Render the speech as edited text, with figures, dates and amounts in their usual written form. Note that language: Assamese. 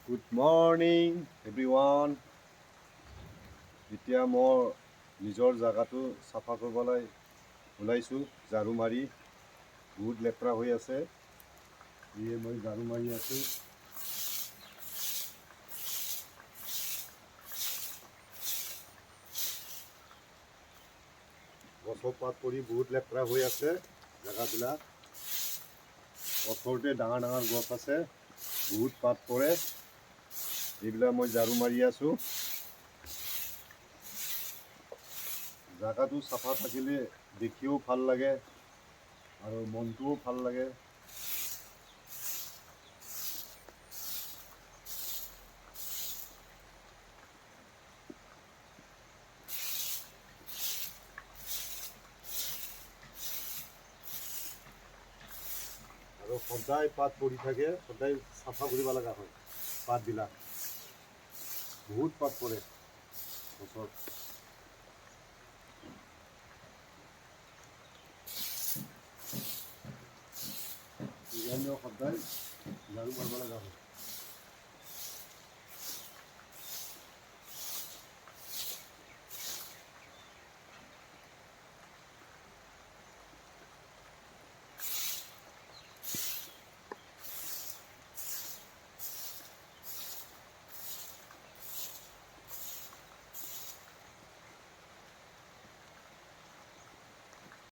Good morning everyone. এতিয়া মই নিজৰ জাগাটো চাফা কৰিবলৈ ওলাইছোঁ ঝাৰু মাৰি। বহুত লেতেৰা হৈ আছে, মই ঝাৰু মাৰি আছোঁ। গছৰ পাত পৰি বহুত লেতেৰা হৈ আছে জাগাবিলাক। ওচৰতে ডাঙৰ ডাঙৰ গছ আছে, বহুত পাত পৰে। এইবিলাক মই ঝাৰু মাৰি আছোঁ। জাগাটো চাফা থাকিলে দেখিও ভাল লাগে আৰু মনটোও ভাল লাগে। আৰু সদায় পাত পৰি থাকে, সদায় চাফা কৰিব লগা হয়। পাতবিলাক বহুত পাত পৰে গছত। সেইকাৰণে সদায় ঝাৰু মাৰিব লগা হয়।